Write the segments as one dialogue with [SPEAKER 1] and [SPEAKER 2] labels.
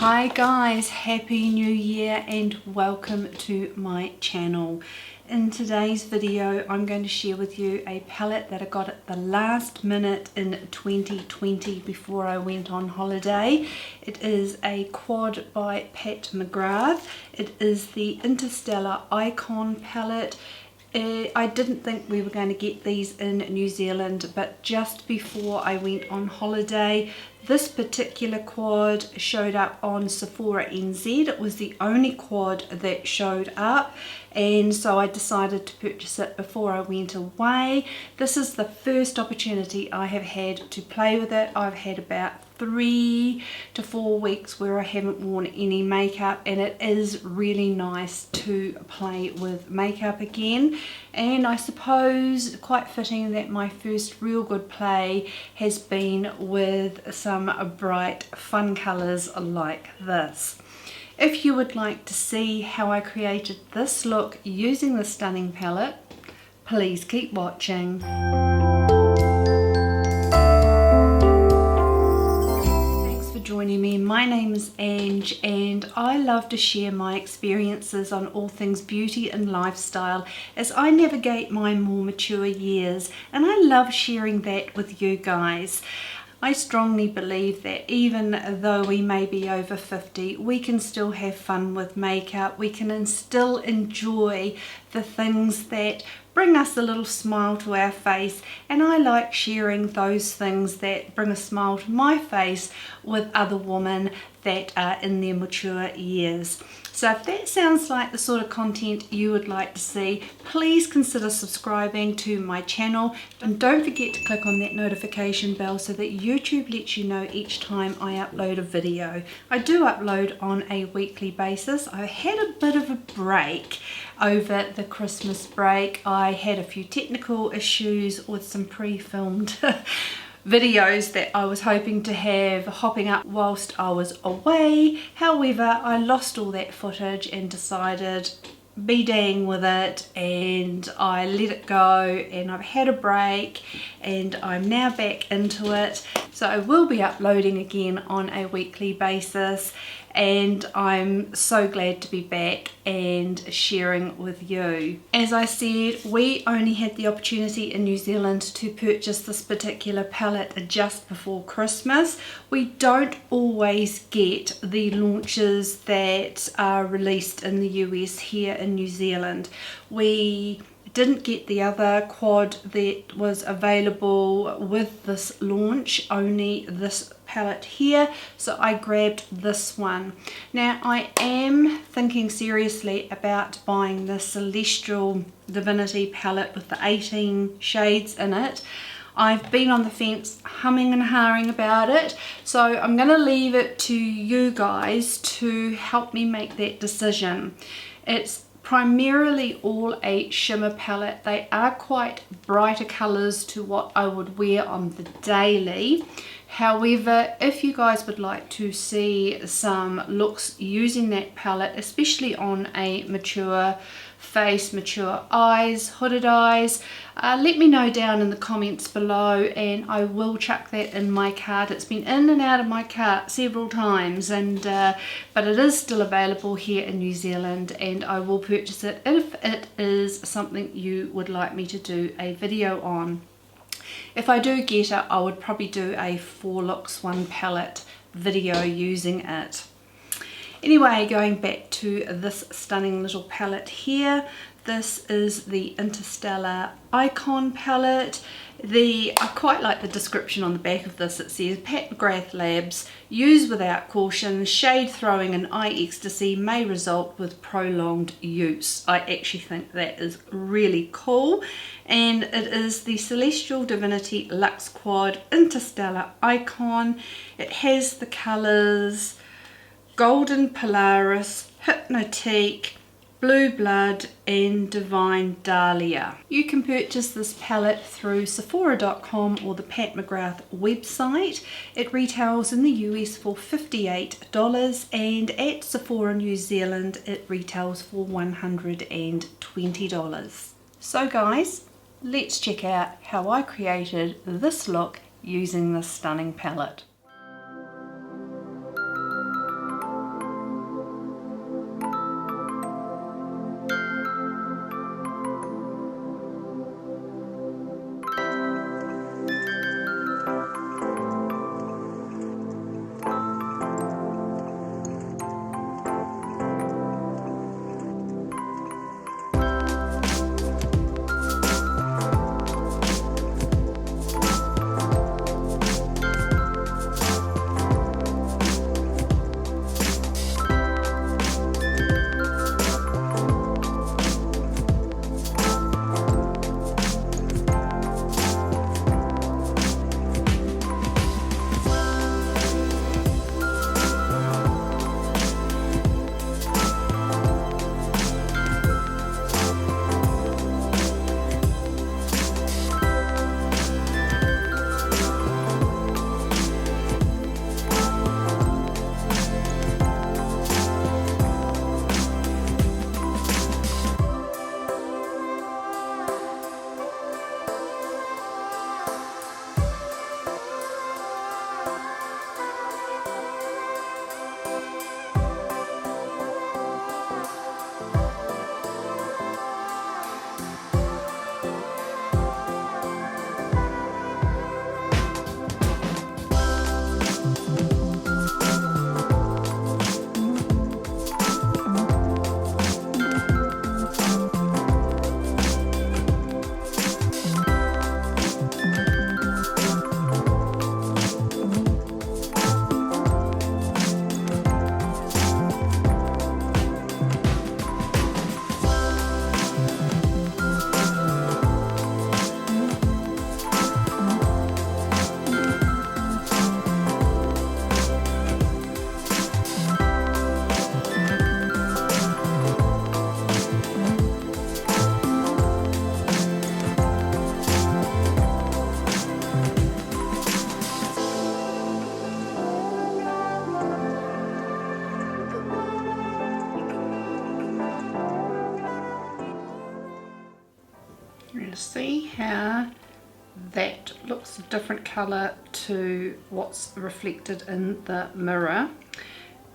[SPEAKER 1] Hi guys, happy new year and welcome to my channel. In today's video I'm going to share with you a palette that I got at the last minute in 2020 before I went on holiday. It is a quad by McGrath. It is the Interstellar Icon palette. I didn't think we were going to get these in New Zealand, but just before I went on holiday, this particular quad showed up on Sephora NZ. It was the only quad that showed up, and so I decided to purchase it before I went away. This is the first opportunity I have had to play with it. I've had about 3 to 4 weeks where I haven't worn any makeup, and it is really nice to play with makeup again. And I suppose quite fitting that my first real good play has been with some bright fun colours like this. If you would like to see how I created this look using the stunning palette, please keep watching. Joining me. My name is Ange and I love to share my experiences on all things beauty and lifestyle as I navigate my more mature years, and I love sharing that with you guys. I strongly believe that even though we may be over 50, we can still have fun with makeup. We can still enjoy the things that bring us a little smile to our face, and I like sharing those things that bring a smile to my face with other women that are in their mature years. So if that sounds like the sort of content you would like to see, please consider subscribing to my channel, and don't forget to click on that notification bell so that YouTube lets you know each time I upload a video. I do upload on a weekly basis. I had a bit of a break over the Christmas break. I had a few technical issues with some pre-filmed videos that I was hoping to have hopping up whilst I was away. However, I lost all that footage and decided be dang with it, and I let it go, and I've had a break and I'm now back into it. So I will be uploading again on a weekly basis, and I'm so glad to be back and sharing with you. As I said, we only had the opportunity in New Zealand to purchase this particular palette just before Christmas. We don't always get the launches that are released in the US here in New Zealand. We didn't get the other quad that was available with this launch, only this palette here, so I grabbed this one. Now I am thinking seriously about buying the Celestial Divinity palette with the 18 shades in it. I've been on the fence humming and hawing about it, so I'm going to leave it to you guys to help me make that decision. It's primarily all a shimmer palette. They are quite brighter colours to what I would wear on the daily. However, if you guys would like to see some looks using that palette, especially on a mature face, mature eyes, hooded eyes, let me know down in the comments below and I will chuck that in my cart. It's been in and out of my cart several times, and but it is still available here in New Zealand, and I will purchase it if it is something you would like me to do a video on. If I do get it, I would probably do a 4 looks 1 palette video using it. Anyway, going back to this stunning little palette here, this is the Interstellar Icon palette. I quite like the description on the back of this. It says, McGrath Labs, use without caution, shade throwing and eye ecstasy may result with prolonged use. I actually think that is really cool, and it is the Celestial Divinity Luxe Quad Interstellar Icon. It has the colours Golden Polaris, Hypnotique, Blue Blood and Divine Dahlia. You can purchase this palette through Sephora.com or the McGrath website. It retails in the US for $58, and at Sephora New Zealand it retails for $120. So guys, let's check out how I created this look using this stunning palette. see how that looks a different colour to what's reflected in the mirror.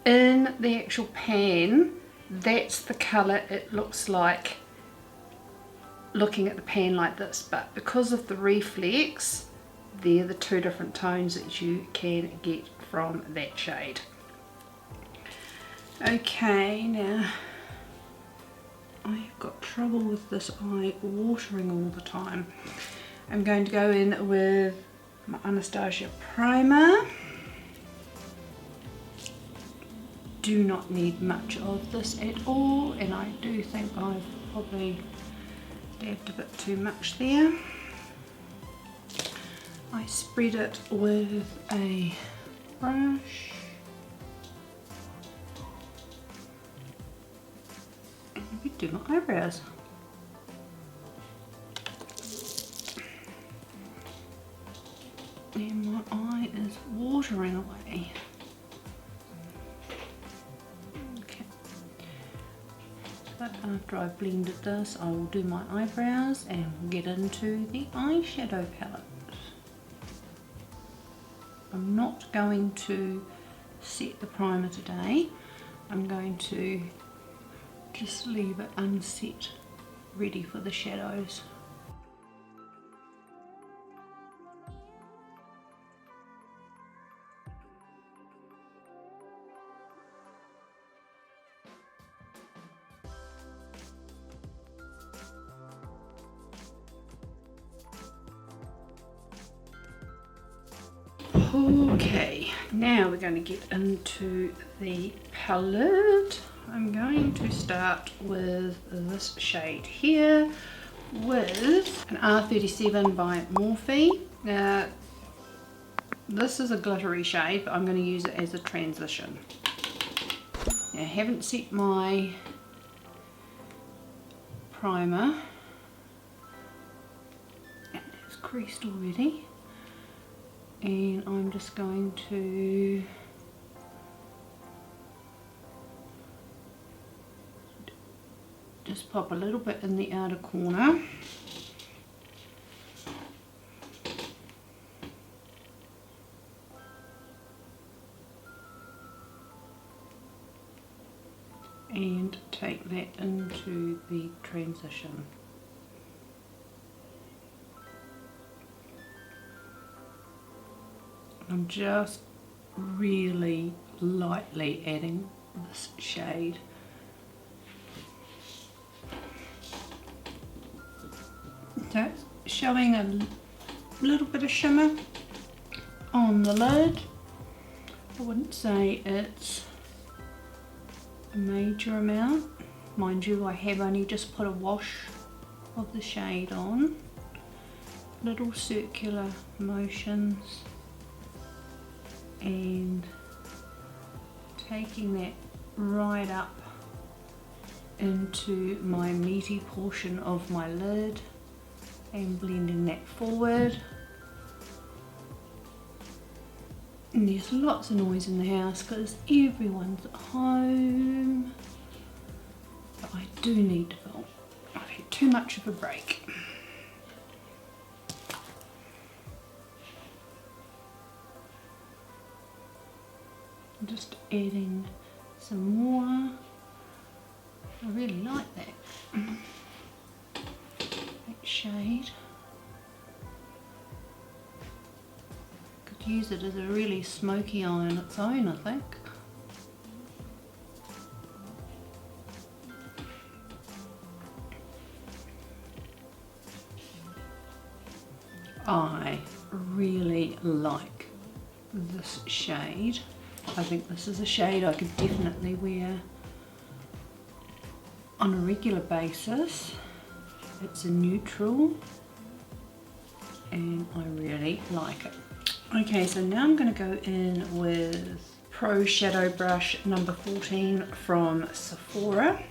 [SPEAKER 1] In the actual pan, that's the colour it looks like looking at the pan like this, but because of the reflex, they're the two different tones that you can get from that shade. Okay, now I've got trouble with this eye watering all the time. I'm going to go in with my Anastasia primer. Do not need much of this at all, and I do think I've probably dabbed a bit too much there. I spread it with a brush. And we do my eyebrows. And my eye is watering away. Okay. So after I've blended this, I will do my eyebrows and we'll get into the eyeshadow palette. I'm not going to set the primer today. I'm going to just leave it unset, ready for the shadows. Okay, now we're going to get into the palette. I'm going to start with this shade here with an R37 by Morphe. Now, this is a glittery shade, but I'm going to use it as a transition. Now, I haven't set my primer, and it's creased already. And I'm just going to just pop a little bit in the outer corner. And take that into the transition. I'm just really lightly adding this shade. So it's showing a little bit of shimmer on the lid. I wouldn't say it's a major amount. Mind you, I have only just put a wash of the shade on. Little circular motions. And taking that right up into my meaty portion of my lid and blending that forward. And there's lots of noise in the house because everyone's at home, but I do need to film. I've had too much of a break. Just adding some more. I really like that shade. Could use it as a really smoky eye on its own, I think. I really like this shade. I think this is a shade I could definitely wear on a regular basis. It's a neutral and I really like it. Okay, so now I'm going to go in with Pro Shadow Brush number 14 from Sephora.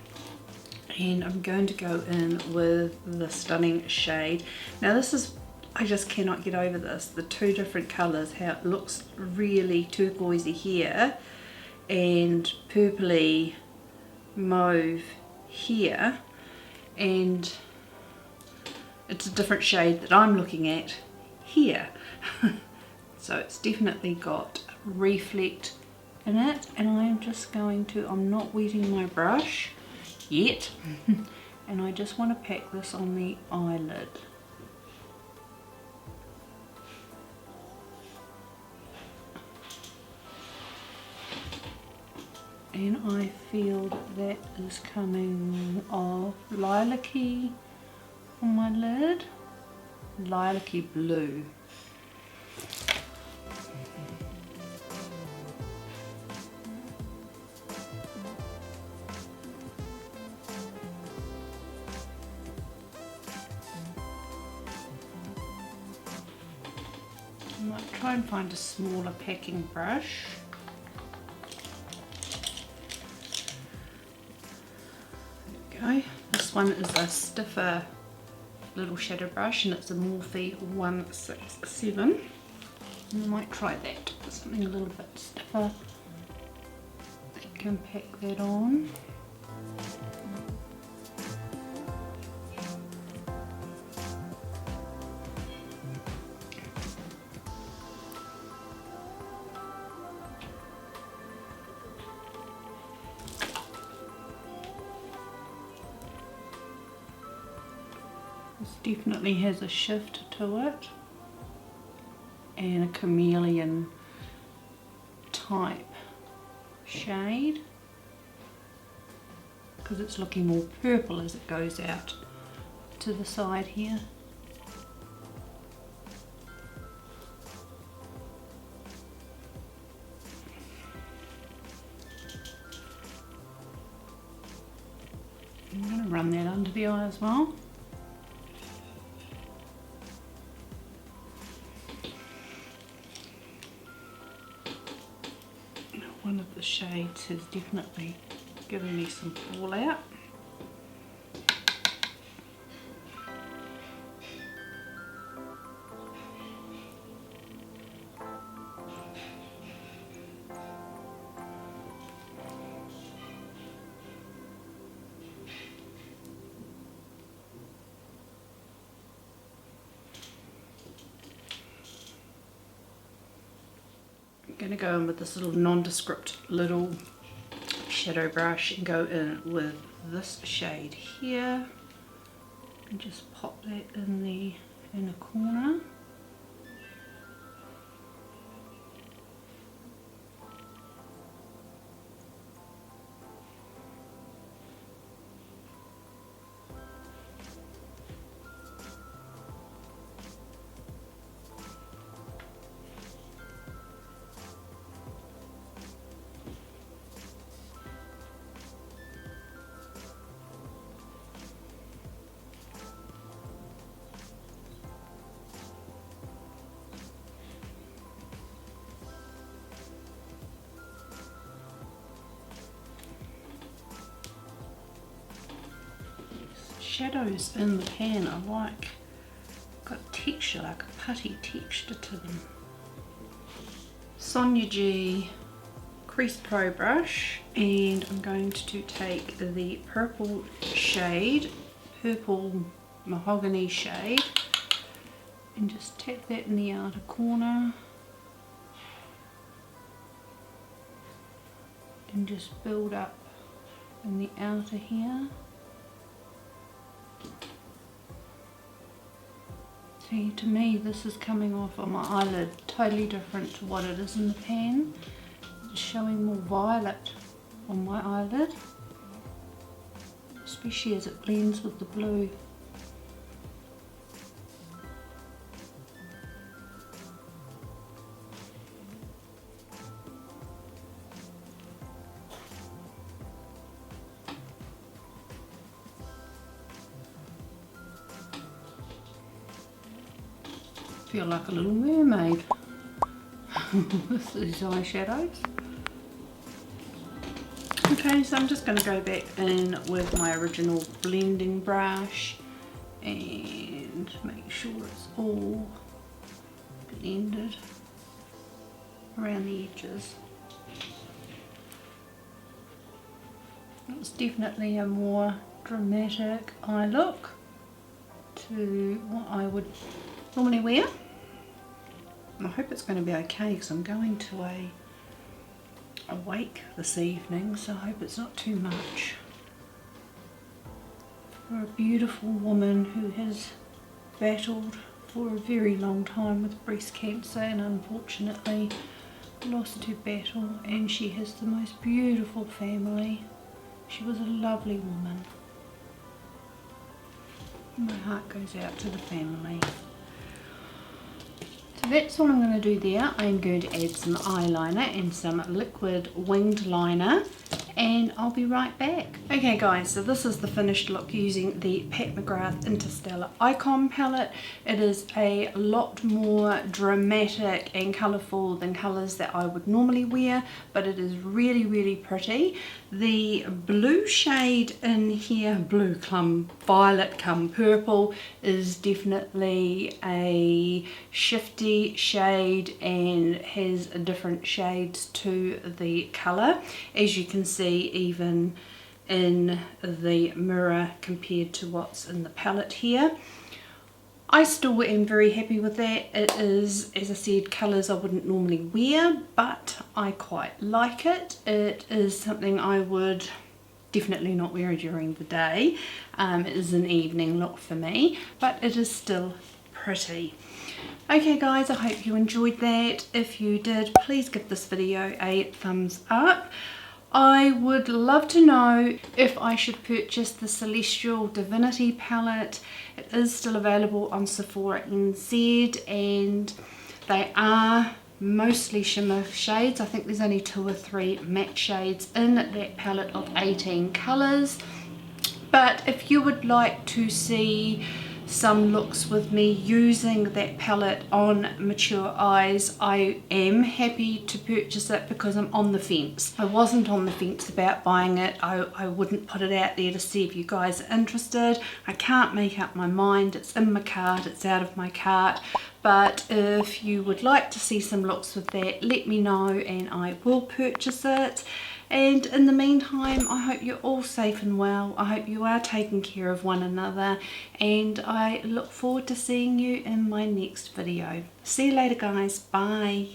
[SPEAKER 1] And I'm going to go in with the stunning shade. Now this is, I just cannot get over this, the two different colours, how it looks really turquoisey here and purpley mauve here, and it's a different shade that I'm looking at here. So it's definitely got reflect in it, and I'm just going to, I'm not wetting my brush yet, and I just want to pack this on the eyelid. And I feel that is coming off lilac-y on my lid, lilac-y blue. I might try and find a smaller packing brush. There we go. This one is a stiffer little shadow brush, and it's a Morphe 167. And I might try that, something a little bit stiffer that can pack that on. This definitely has a shift to it, and a chameleon type shade, because it's looking more purple as it goes out to the side here. I'm going to run that under the eye as well. One of the shades has definitely given me some fallout. I'm going to go in with this little nondescript little shadow brush and go in with this shade here and just pop that in the inner corner. Shadows in the pan I like, got texture, like a putty texture to them. Sonia G Crease Pro brush, and I'm going to take the purple shade, purple mahogany shade, and just tap that in the outer corner and just build up in the outer here. See, to me this is coming off on my eyelid totally different to what it is in the pan. It's showing more violet on my eyelid, especially as it blends with the blue. Feel like a little mermaid with these eyeshadows. Okay, so I'm just going to go back in with my original blending brush and make sure it's all blended around the edges. It's definitely a more dramatic eye look to what I would normally wear. I hope it's going to be okay because I'm going to a wake this evening, so I hope it's not too much. For a beautiful woman who has battled for a very long time with breast cancer and unfortunately lost her battle, and she has the most beautiful family. She was a lovely woman. My heart goes out to the family. So that's all I'm going to do there. I'm going to add some eyeliner and some liquid winged liner, and I'll be right back. Okay guys, so this is the finished look using the McGrath Interstellar Icon palette. It is a lot more dramatic and colourful than colours that I would normally wear, but it is really pretty. The blue shade in here, blue come violet come purple, is definitely a shifty shade and has different shades to the colour, as you can see even in the mirror compared to what's in the palette here. I still am very happy with that. It is, as I said, colours I wouldn't normally wear, but I quite like it. It is something I would definitely not wear during the day. It is an evening look for me, but it is still pretty. Okay guys, I hope you enjoyed that. If you did, please give this video a thumbs up. I would love to know if I should purchase the Celestial Divinity palette. It is still available on Sephora NZ and they are mostly shimmer shades. I think there's only 2 or 3 matte shades in that palette of 18 colours. But if you would like to see some looks with me using that palette on mature eyes, I am happy to purchase it because I'm on the fence. I wasn't on the fence about buying it. I wouldn't put it out there to see if you guys are interested. I can't make up my mind. It's in my cart, it's out of my cart. But if you would like to see some looks with that, let me know and I will purchase it. And in the meantime, I hope you're all safe and well. I hope you are taking care of one another, and I look forward to seeing you in my next video. See you later guys, bye.